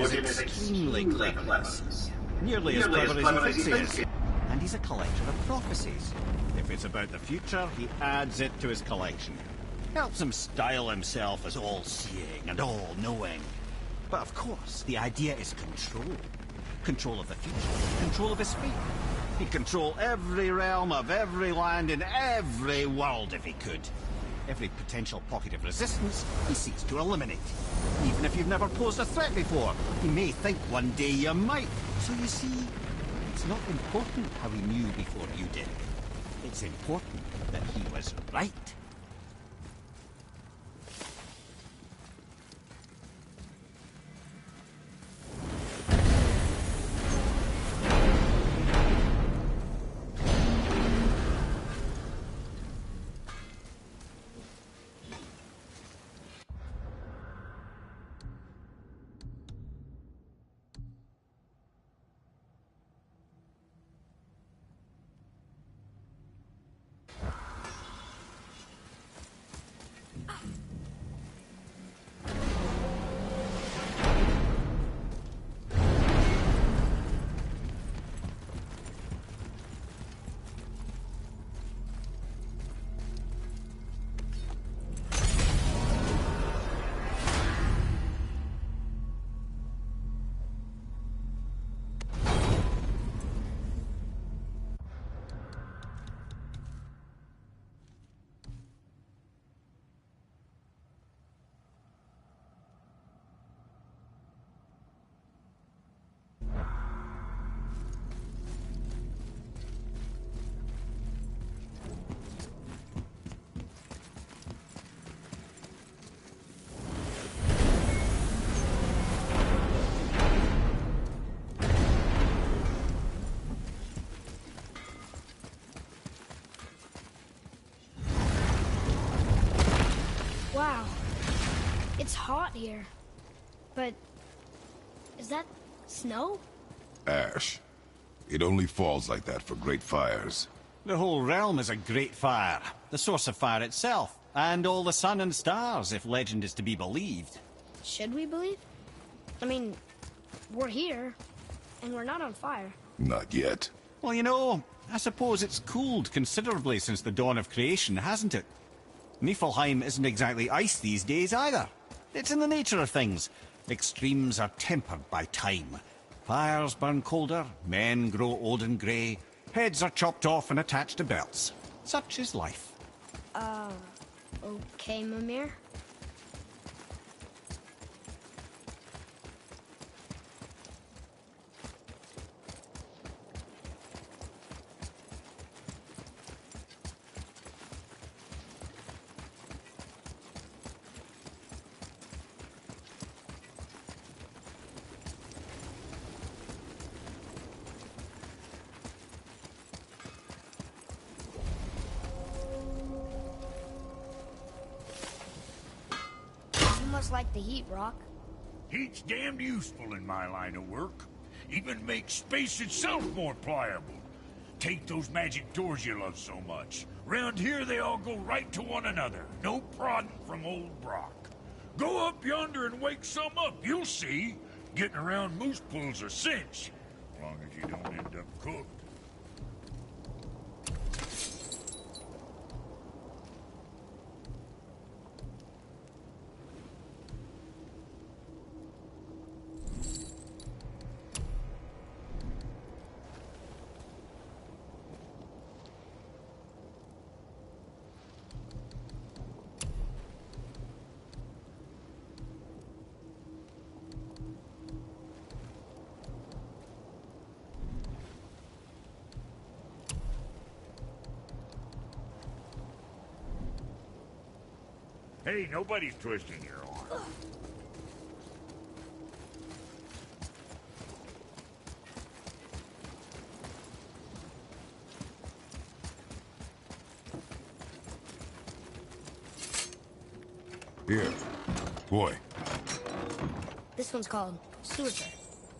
him is extremely clever. Nearly as clever as he thinks he is. And he's a collector of prophecies. If it's about the future, he adds it to his collection. Helps him style himself as all-seeing and all-knowing. But of course, the idea is control. Control of the future. Control of his fate. He'd control every realm of every land in every world if he could. Every potential pocket of resistance, he seeks to eliminate. Even if you've never posed a threat before, he may think one day you might. So you see, it's not important how he knew before you did. It's important that he was right. Wow, it's hot here. But is that snow? Ash. It only falls like that for great fires. The whole realm is a great fire, the source of fire itself, and all the sun and stars, if legend is to be believed. Should we believe? I mean, we're here, and we're not on fire. Not yet. Well, you know, I suppose it's cooled considerably since the dawn of creation, hasn't it? Niflheim isn't exactly ice these days either. It's in the nature of things. Extremes are tempered by time. Fires burn colder, men grow old and grey, heads are chopped off and attached to belts. Such is life. Okay, Mimir. Must like the heat, Rock. Heat's damned useful in my line of work. Even makes space itself more pliable. Take those magic doors you love so much. Round here they all go right to one another. No prodding from old Brock. Go up yonder and wake some up, you'll see. Getting around moose pools a cinch. As long as you don't end up cooked. Hey, nobody's twisting your arm. Here. Boy. This one's called Surtur.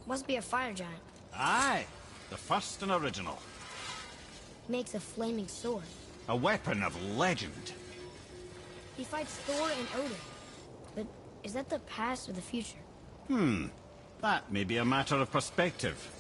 Must be a fire giant. Aye, the first and original. Makes a flaming sword. A weapon of legend. He fights Thor and Odin. But is that the past or the future? That may be a matter of perspective.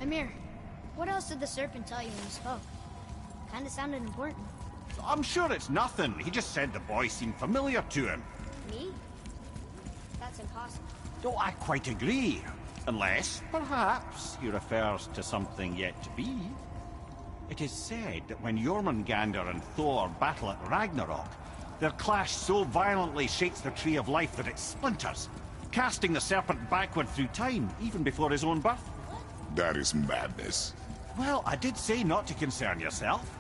Amir, what else did the serpent tell you when you spoke? Kinda sounded important. I'm sure it's nothing. He just said the boy seemed familiar to him. Me? That's impossible. Oh, I quite agree. Unless, perhaps, he refers to something yet to be. It is said that when Jormungandr and Thor battle at Ragnarok, their clash so violently shakes the Tree of Life that it splinters, casting the serpent backward through time, even before his own birth. That is madness. Well, I did say not to concern yourself.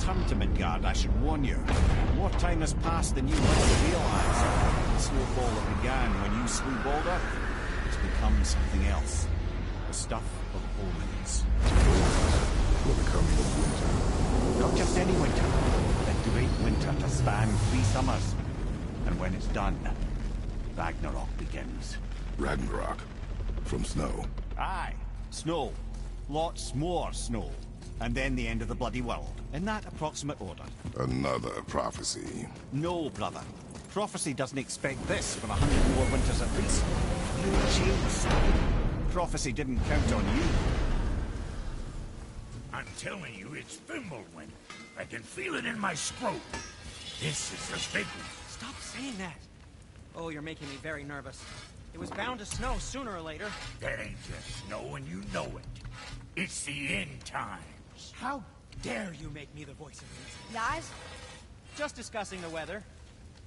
return to Midgard, I should warn you. More time has passed than you might realize. The snowball that began when you slew Balder has become something else. The stuff of omens. For the coming of winter. Not just any winter. The great winter to span 3 summers. And when it's done, Ragnarok begins. Ragnarok. From snow. Aye. Snow. Lots more snow. And then the end of the bloody world. In that approximate order. Another prophecy. No, brother. Prophecy doesn't expect this for 100 more winters at least. You changed. Prophecy didn't count on you. I'm telling you, it's Fimbulwinter. I can feel it in my scrotum. This is the big one. Stop saying that. Oh, you're making me very nervous. It was bound to snow sooner or later. That ain't just snow, and you know it. It's the end times. How dare you make me the voice of reason? Guys, Just discussing the weather.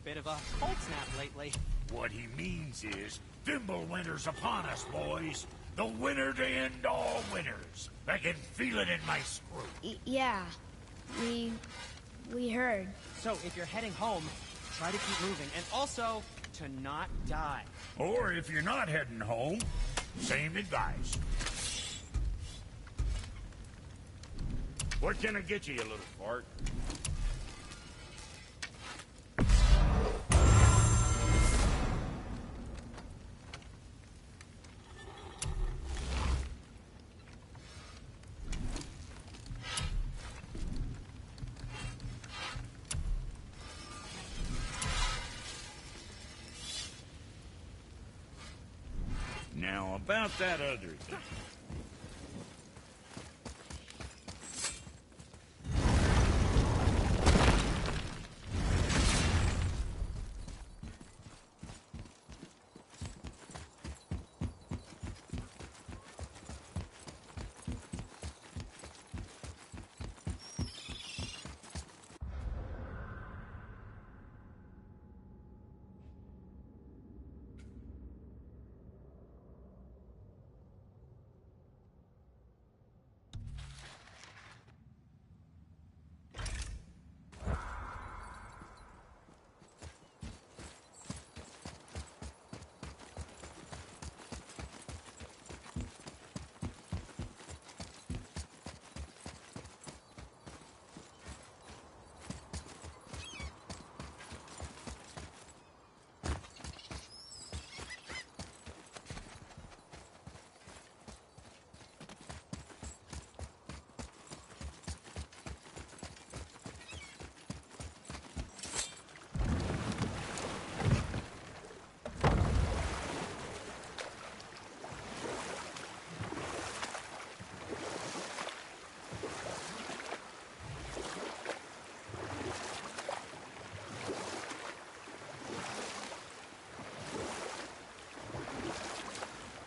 Bit of a cold snap lately. What he means is, Fimbulwinter's upon us, boys. The winter to end all winters. I can feel it in my scrotum. yeah. We heard. So, if you're heading home, try to keep moving. And also, to not die. Or if you're not heading home, same advice. What can I get you, you little fart? Now, about that other thing.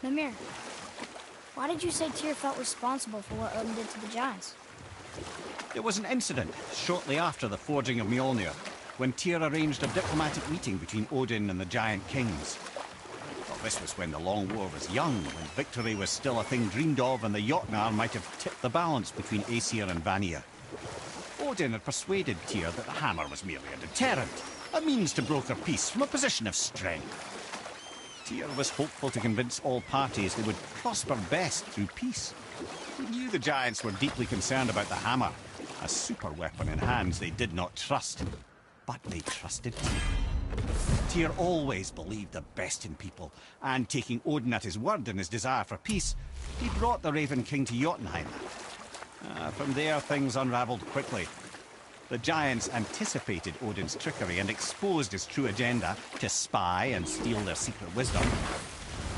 Mimir, why did you say Tyr felt responsible for what Odin did to the giants? There was an incident shortly after the forging of Mjolnir, when Tyr arranged a diplomatic meeting between Odin and the giant kings. Well, this was when the Long War was young, when victory was still a thing dreamed of, and the Jotnar might have tipped the balance between Aesir and Vanir. Odin had persuaded Tyr that the hammer was merely a deterrent, a means to broker peace from a position of strength. Tyr was hopeful to convince all parties they would prosper best through peace. He knew the giants were deeply concerned about the hammer, a super weapon in hands they did not trust. But they trusted Tyr. Tyr always believed the best in people, and taking Odin at his word in his desire for peace, he brought the Raven King to Jotunheim. From there, things unraveled quickly. The giants anticipated Odin's trickery and exposed his true agenda to spy and steal their secret wisdom.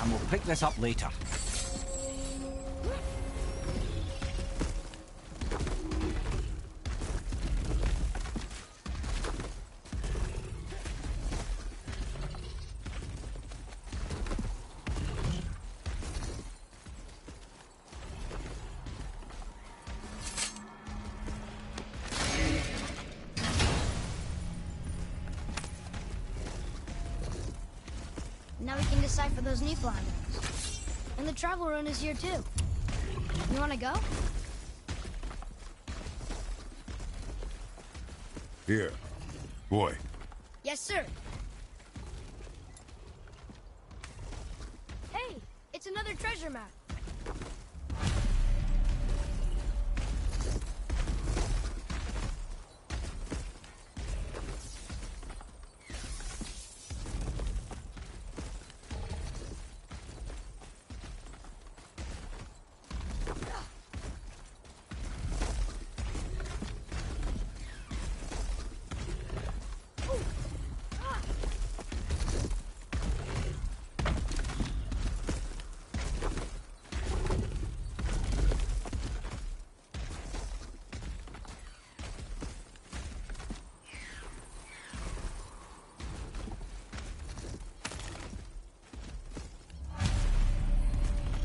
And we'll pick this up later. Now we can decipher those Niflheim runes. And the travel rune is here too. You wanna go? Here. Boy. Yes, sir. Hey, it's another treasure map.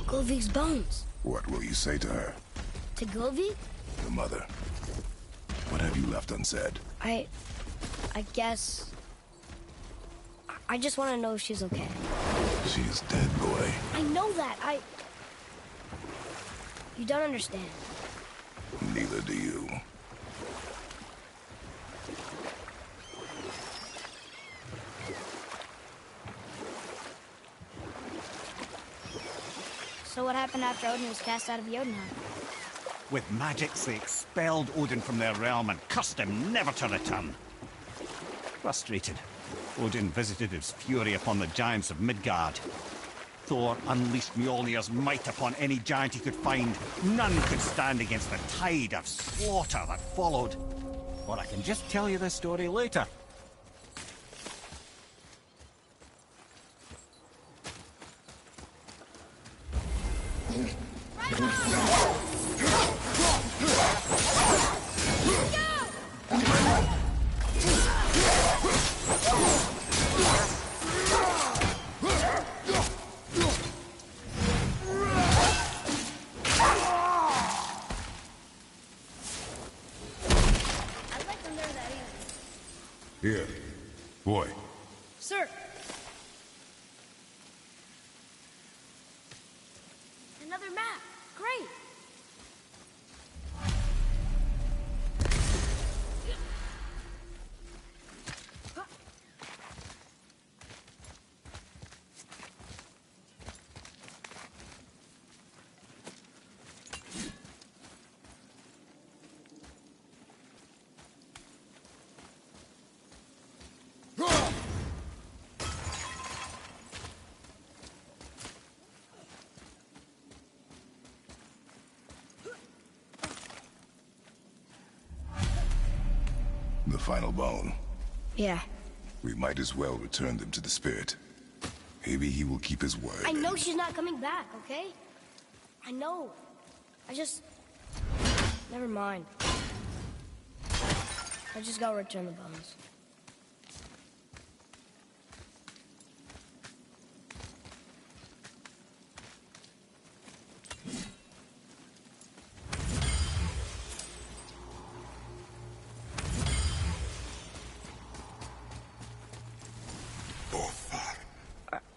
Govig's bones. What will you say to her? To Govig? The mother. What have you left unsaid? I guess... I just want to know if she's okay. She is dead, boy. I know that. You don't understand. Neither do you. So what happened after Odin was cast out of Jotunheim? With magics, they expelled Odin from their realm and cursed him never to return. Frustrated, Odin visited his fury upon the giants of Midgard. Thor unleashed Mjolnir's might upon any giant he could find. None could stand against the tide of slaughter that followed. Or I can just tell you the story later. Here. Boy. Sir! Another map! Great! The final bone. Yeah. We might as well return them to the spirit. Maybe he will keep his word. I know she's not coming back, okay? I know. I just... Never mind. I just gotta return the bones.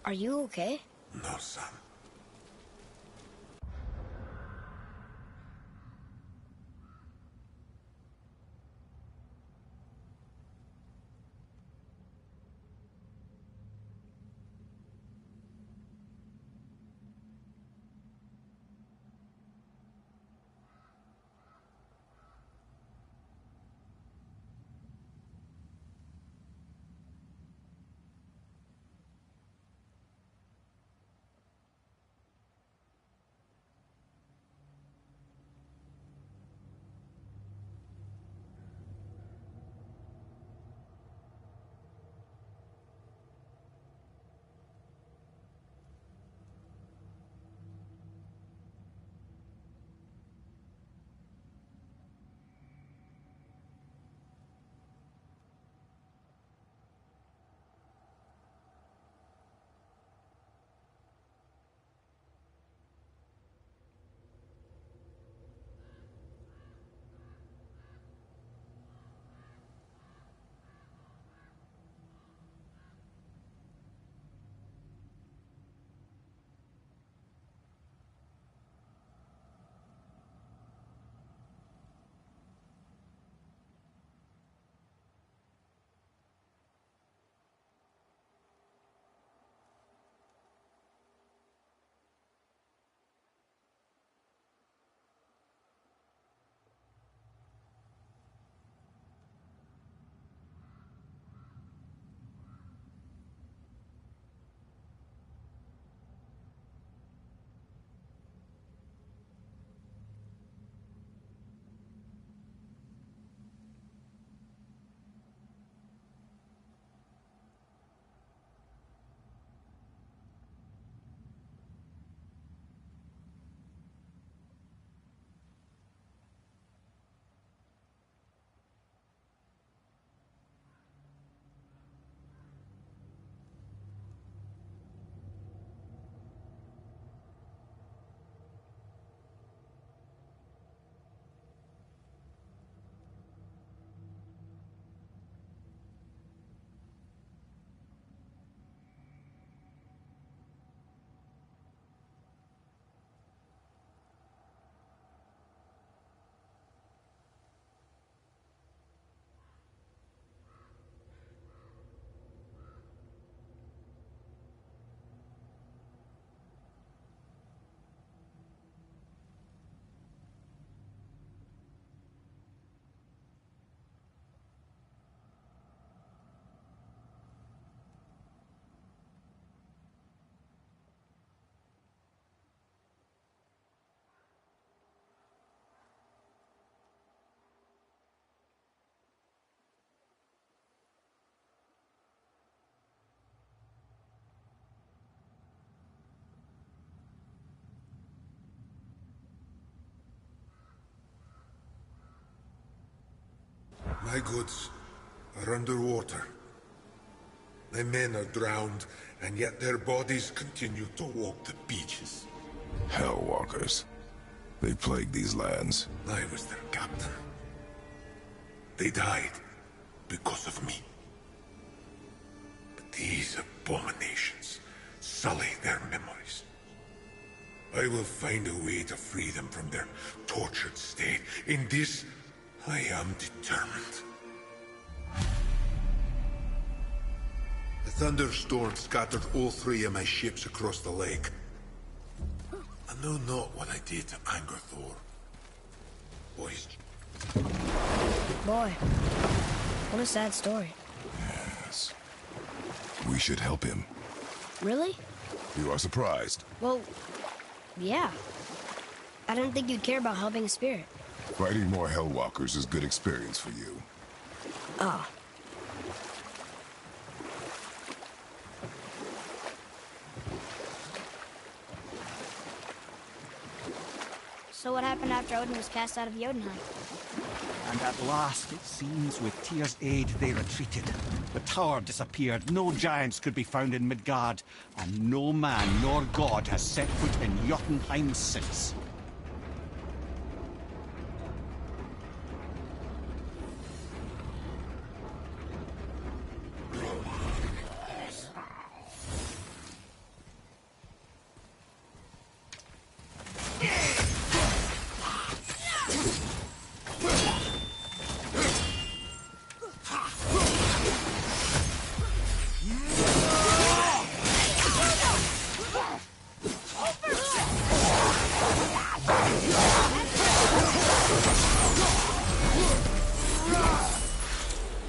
Are you okay? No, son. My goods are underwater. My men are drowned, and yet their bodies continue to walk the beaches. Hellwalkers. They plague these lands. I was their captain. They died because of me. But these abominations sully their memories. I will find a way to free them from their tortured state. In this, I am determined. The thunderstorm scattered all 3 of my ships across the lake. I know not what I did to anger Thor. Boys. Boy, what a sad story. Yes. We should help him. Really? You are surprised. Well, yeah. I didn't think you'd care about helping a spirit. Fighting more Hellwalkers is good experience for you. Oh. So what happened after Odin was cast out of Jotunheim? And at last, it seems, with Tyr's aid, they retreated. The tower disappeared, no giants could be found in Midgard, and no man nor god has set foot in Jotunheim since.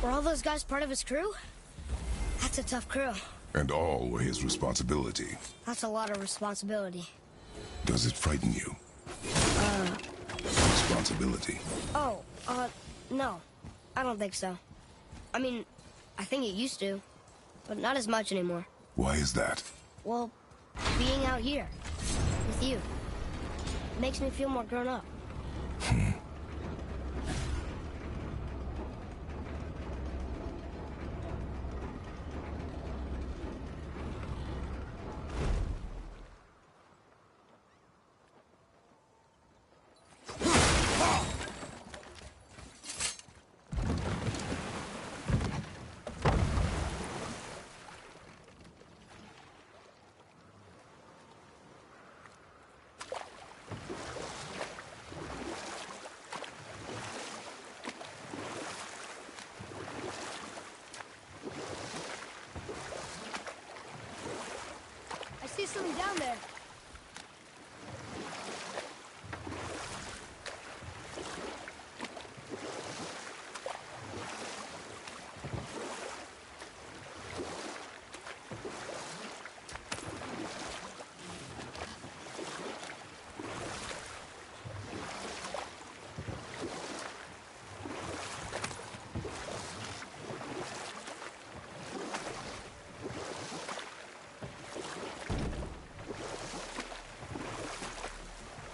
Were all those guys part of his crew? That's a tough crew. And all were his responsibility. That's a lot of responsibility. Does it frighten you? Responsibility. Oh, no. I don't think so. I mean, I think it used to, but not as much anymore. Why is that? Well, being out here, with you, makes me feel more grown up. I see something down there.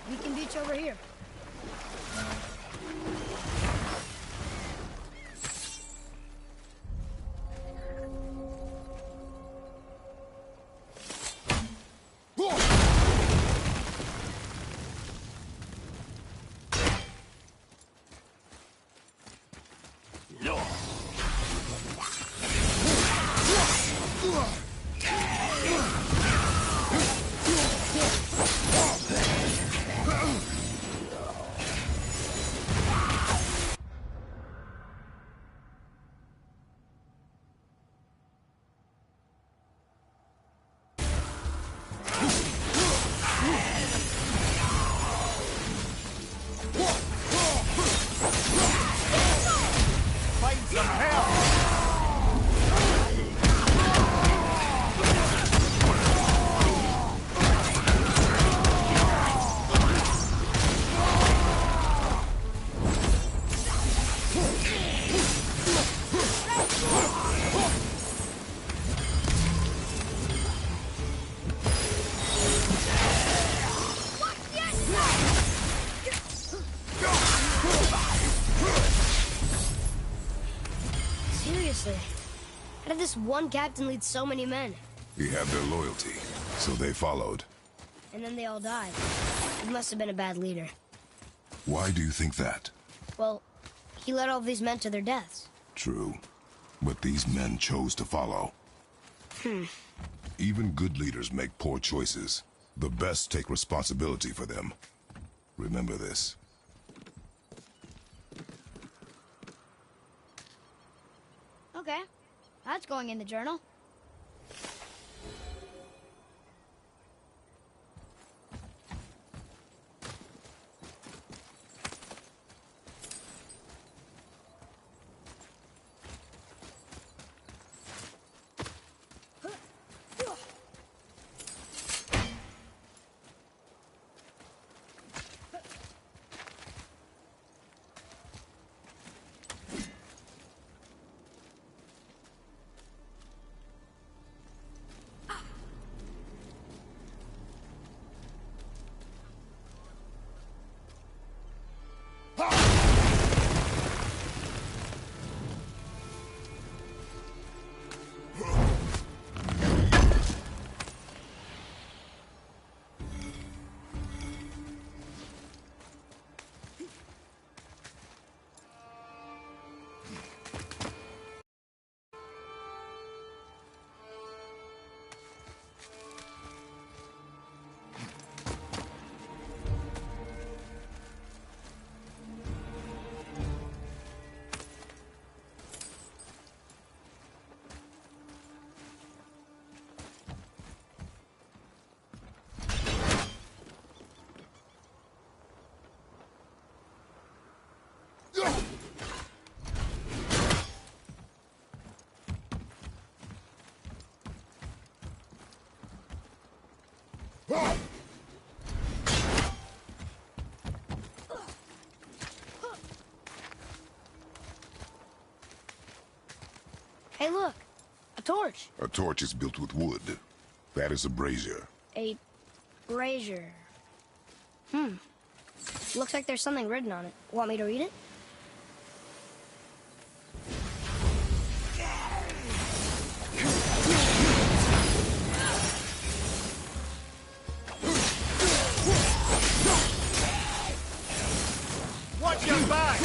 Beacon Beach over here. Seriously. How did this one captain lead so many men? He had their loyalty, so they followed. And then they all died. He must have been a bad leader. Why do you think that? Well, he led all these men to their deaths. True. But these men chose to follow. Even good leaders make poor choices. The best take responsibility for them. Remember this. Okay. That's going in the journal. Hey, look! A torch! A torch is built with wood. That is a brazier. A brazier. Looks like there's something written on it. Want me to read it? Watch your back!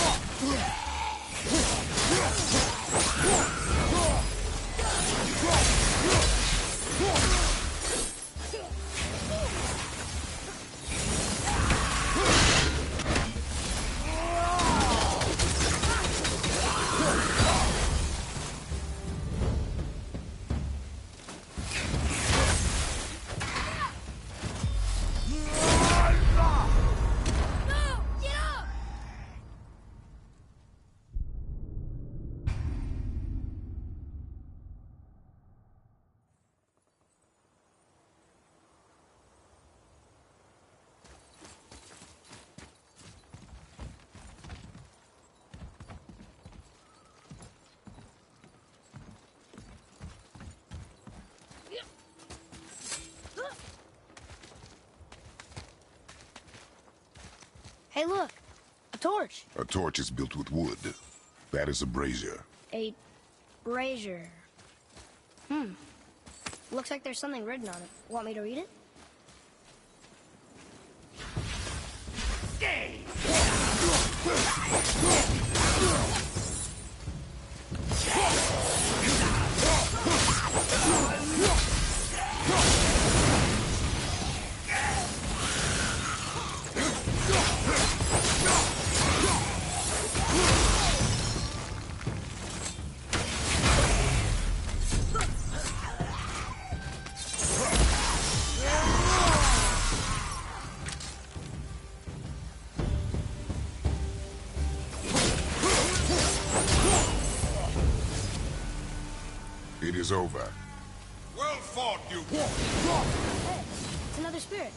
Hey, look! A torch! A torch is built with wood. That is a brazier. A brazier. Looks like there's something written on it. Want me to read it? It is over. Well fought, you. Hey, it's another spirit.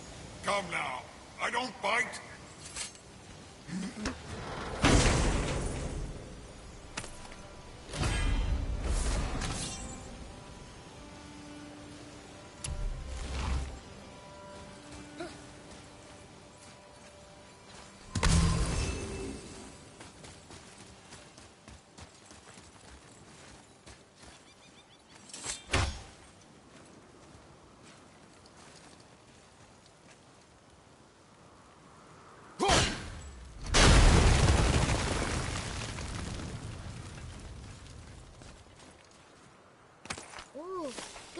Come now. I don't bite.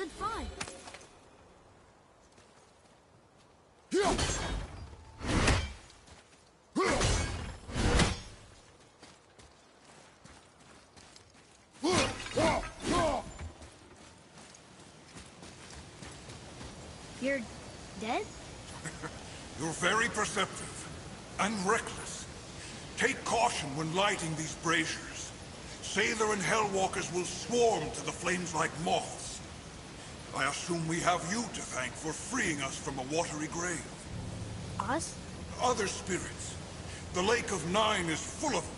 sounded fine. You're dead? You're very perceptive and reckless. Take caution when lighting these braziers. Sailor and Hellwalkers will swarm to the flames like moths. I assume we have you to thank for freeing us from a watery grave. Us? Other spirits. The Lake of Nine is full of them.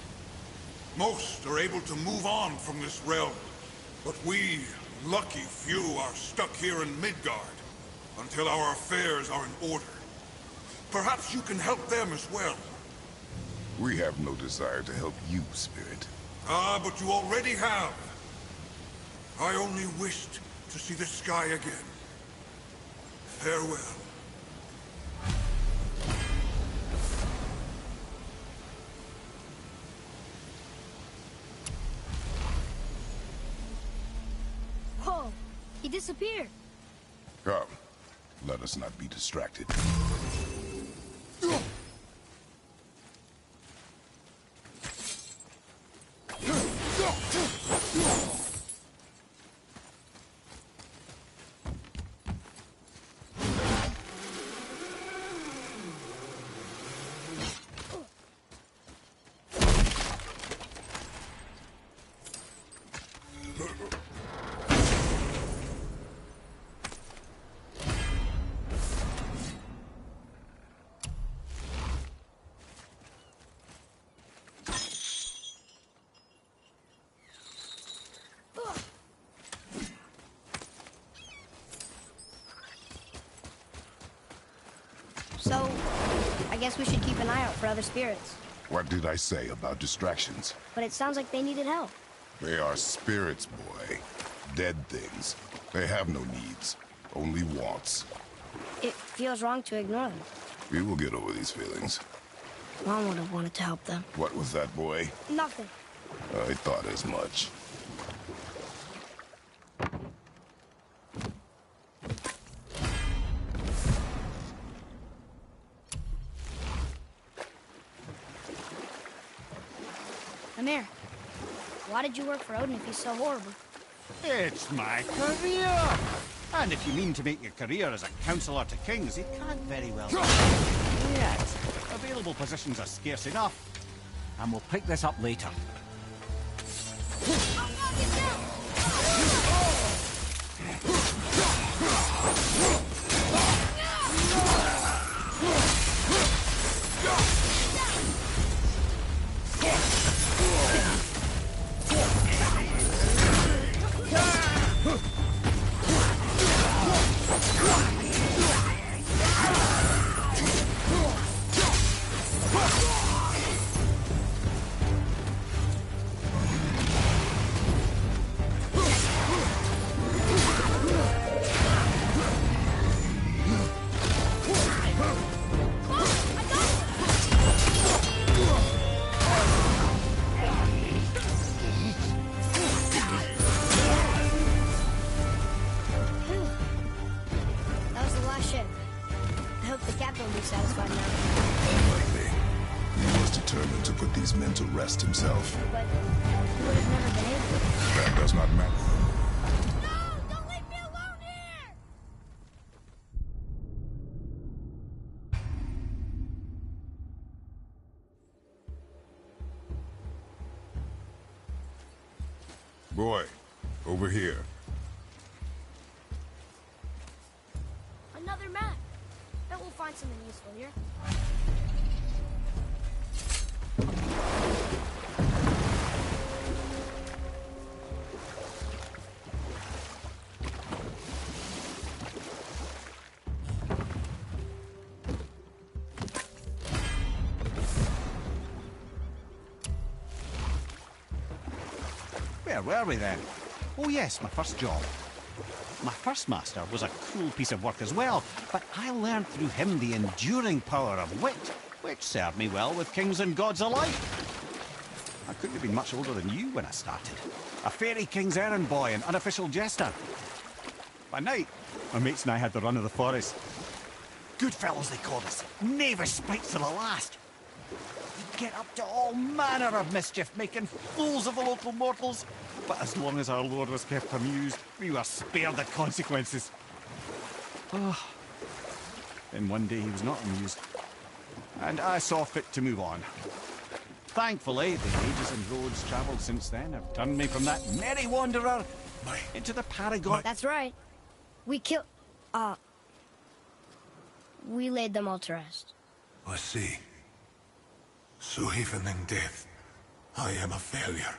Most are able to move on from this realm. But we, lucky few, are stuck here in Midgard until our affairs are in order. Perhaps you can help them as well. We have no desire to help you, Spirit. Ah, but you already have. I only wished to see the sky again. Farewell. Whoa, he disappeared. Come, let us not be distracted. So, I guess we should keep an eye out for other spirits. What did I say about distractions? But it sounds like they needed help. They are spirits, boy. Dead things. They have no needs, only wants. It feels wrong to ignore them. We will get over these feelings. Mom would have wanted to help them. What was that, boy? Nothing. I thought as much. Amir, why did you work for Odin if he's so horrible? It's my career! And if you mean to make your career as a counselor to kings, you can't very well. Yet. Available positions are scarce enough. And we'll pick this up later. That was the last ship. I hope the captain will be satisfied now. Unlikely. He was determined to put these men to rest himself. But he would have never been able to. That does not matter. No! Don't leave me alone here! Boy, over here. Another map. Bet we'll find something useful here. Where were we then? Oh yes, my first job. My first master was a cruel piece of work as well, but I learned through him the enduring power of wit, which served me well with kings and gods alike. I couldn't have been much older than you when I started. A fairy king's errand boy and unofficial jester. By night, my mates and I had the run of the forest. Good fellows, they called us. Knavish spikes to the last. We'd get up to all manner of mischief, making fools of the local mortals. But as long as our lord was kept amused, we were spared the consequences. Oh. Then one day he was not amused, and I saw fit to move on. Thankfully, the ages and roads travelled since then have turned me from that merry wanderer into the paragon. That's right. We we laid them all to rest. I see. So even in death, I am a failure.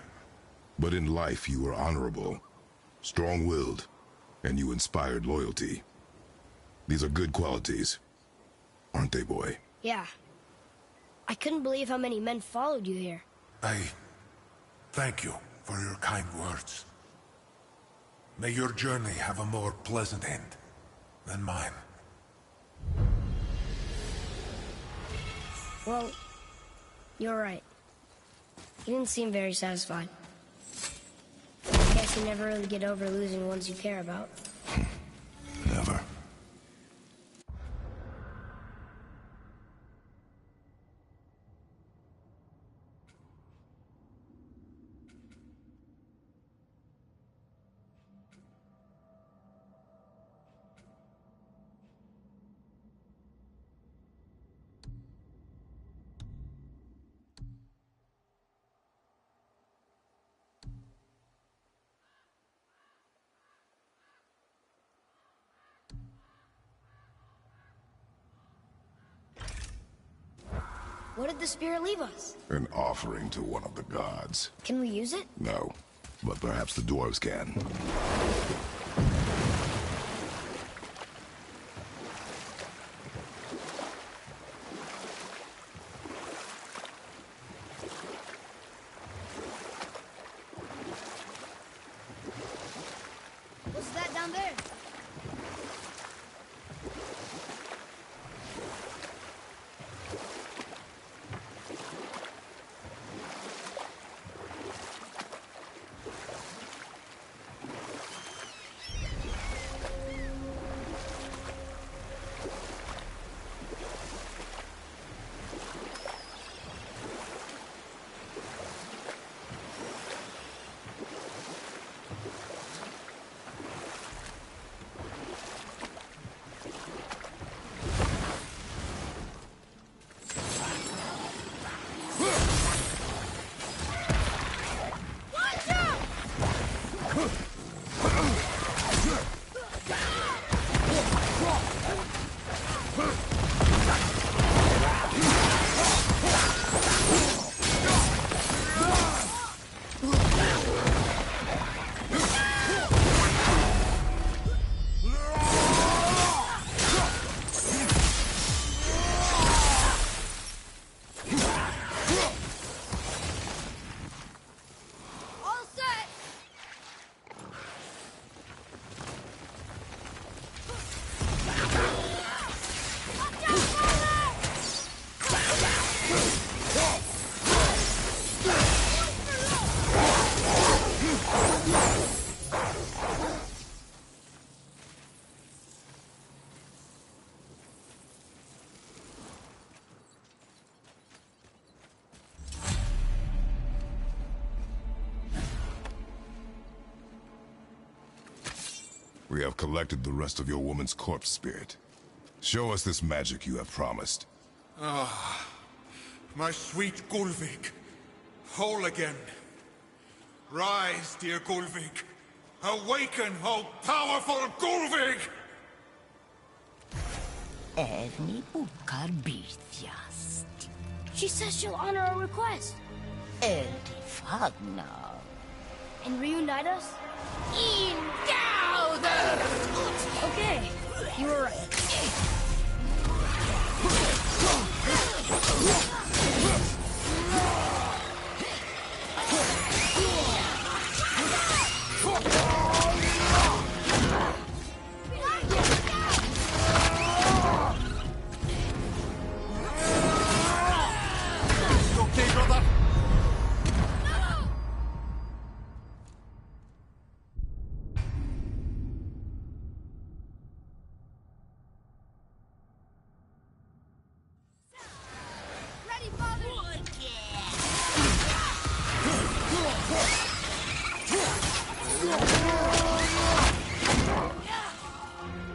But in life you were honorable, strong-willed, and you inspired loyalty. These are good qualities, aren't they, boy? Yeah. I couldn't believe how many men followed you here. I thank you for your kind words. May your journey have a more pleasant end than mine. Well, you're right. You didn't seem very satisfied. I guess you never really get over losing ones you care about. Never. What did the spirit leave us? An offering to one of the gods. Can we use it? No, but perhaps the dwarves can. What's that down there? All set! We have collected the rest of your woman's corpse spirit. Show us this magic you have promised. Ah, my sweet Gulvik. Whole again. Rise, dear Gulvik. Awaken, O powerful Gulvik! Erni bukar birtjast. She says she'll honor our request Erdi fagnar. and reunite us? Ingauder! Okay, you were right. Okay, brother?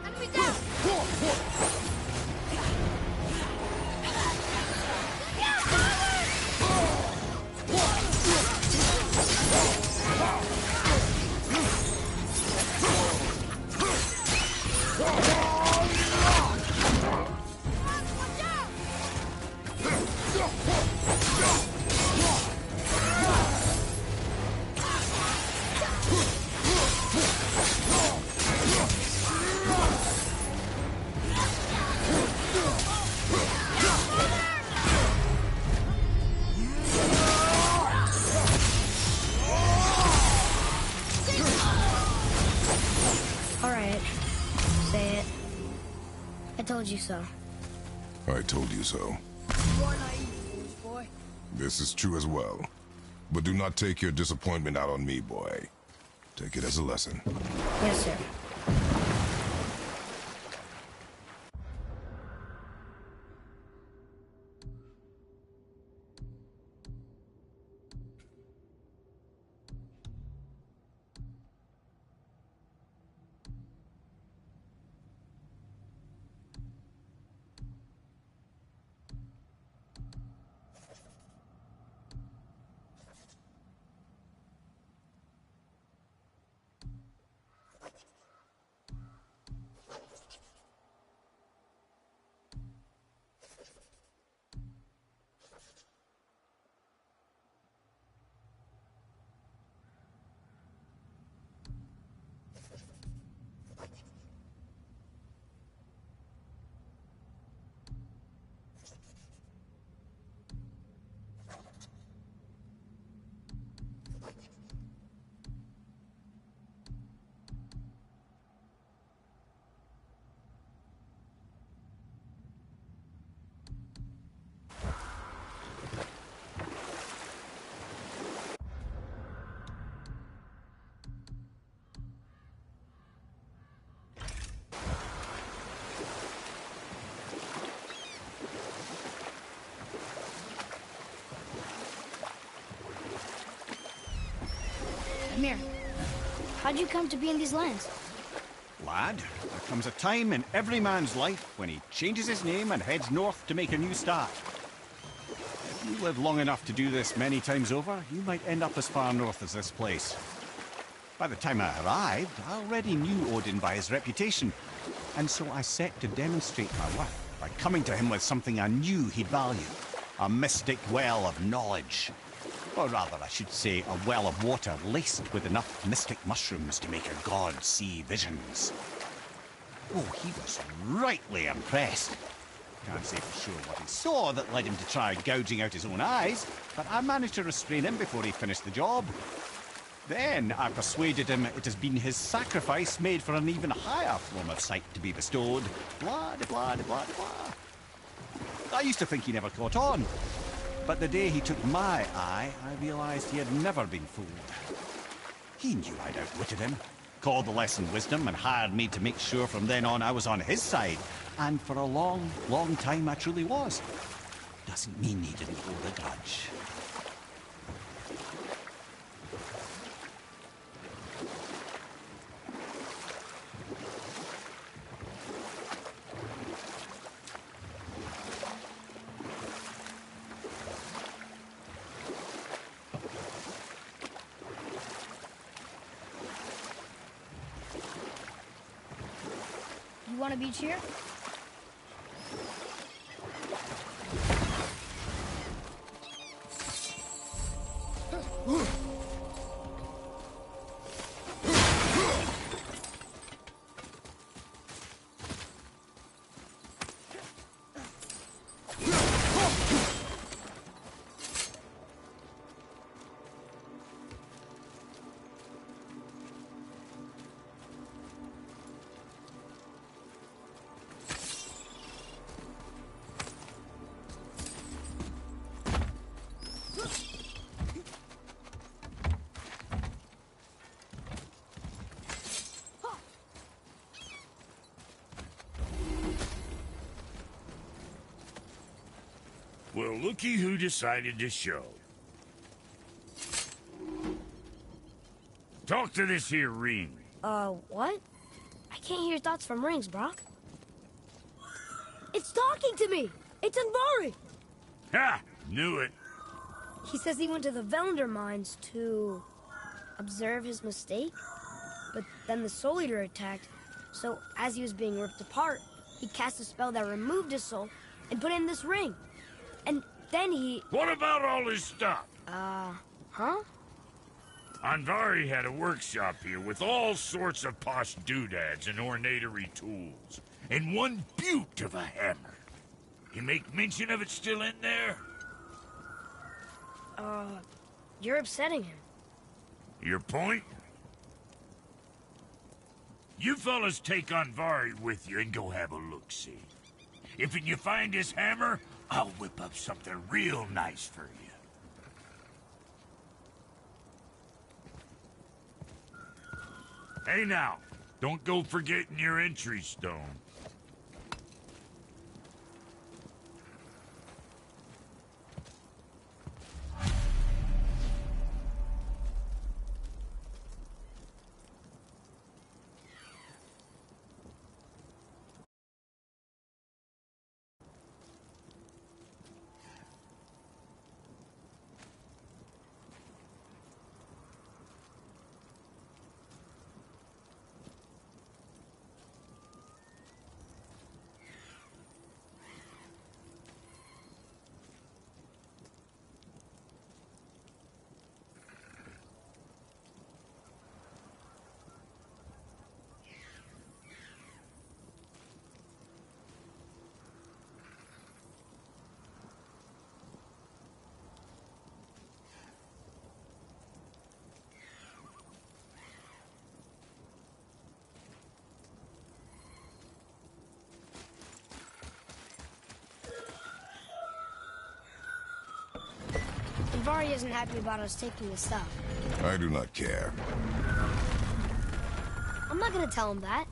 Enemy down! Alright. Say it. I told you so. I told you so. You are naive, foolish boy. This is true as well. But do not take your disappointment out on me, boy. Take it as a lesson. Yes, sir. Amir, how'd you come to be in these lands? Lad, there comes a time in every man's life when he changes his name and heads north to make a new start. If you live long enough to do this many times over, you might end up as far north as this place. By the time I arrived, I already knew Odin by his reputation, and so I set to demonstrate my worth by coming to him with something I knew he'd value. A mystic well of knowledge. Or rather, I should say, a well of water laced with enough mystic mushrooms to make a god see visions. Oh, he was rightly impressed. Can't say for sure what he saw that led him to try gouging out his own eyes, but I managed to restrain him before he finished the job. Then I persuaded him it has been his sacrifice made for an even higher form of sight to be bestowed. Blah, de blah, de blah, de blah. I used to think he never caught on. But the day he took my eye, I realized he had never been fooled. He knew I'd outwitted him, called the lesson wisdom, and hired me to make sure from then on I was on his side. And for a long, long time I truly was. Doesn't mean he didn't hold a grudge. You want a beach here? Well, looky who decided to show. Talk to this here ring. What? I can't hear thoughts from rings, Brock. It's talking to me! It's Anvari! Ha! Knew it. He says he went to the Velnder mines to observe his mistake, but then the Soul Eater attacked, so as he was being ripped apart, he cast a spell that removed his soul and put it in this ring. And then he... What about all his stuff? Huh? Anvari had a workshop here with all sorts of posh doodads and ornatory tools, and one beaut of a hammer. You make mention of it still in there? You're upsetting him. Your point? You fellas take Anvari with you and go have a look-see. If you find his hammer, I'll whip up something real nice for you. Hey now, don't go forgetting your entry stone. Anvari isn't happy about us taking the stuff. I do not care. I'm not gonna tell him that.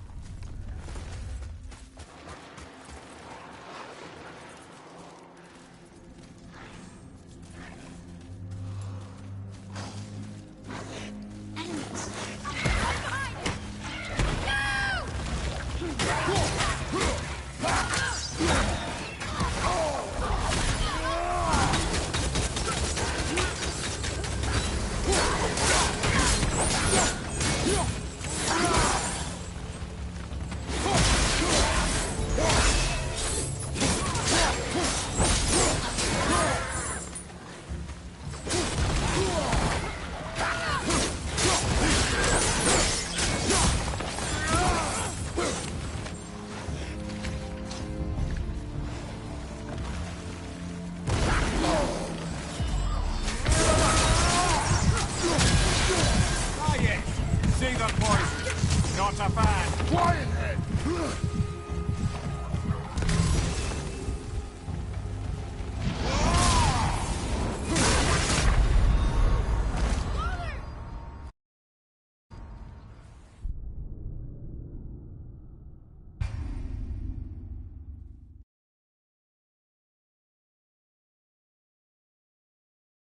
See the poison. Not a fan. Quiet, head!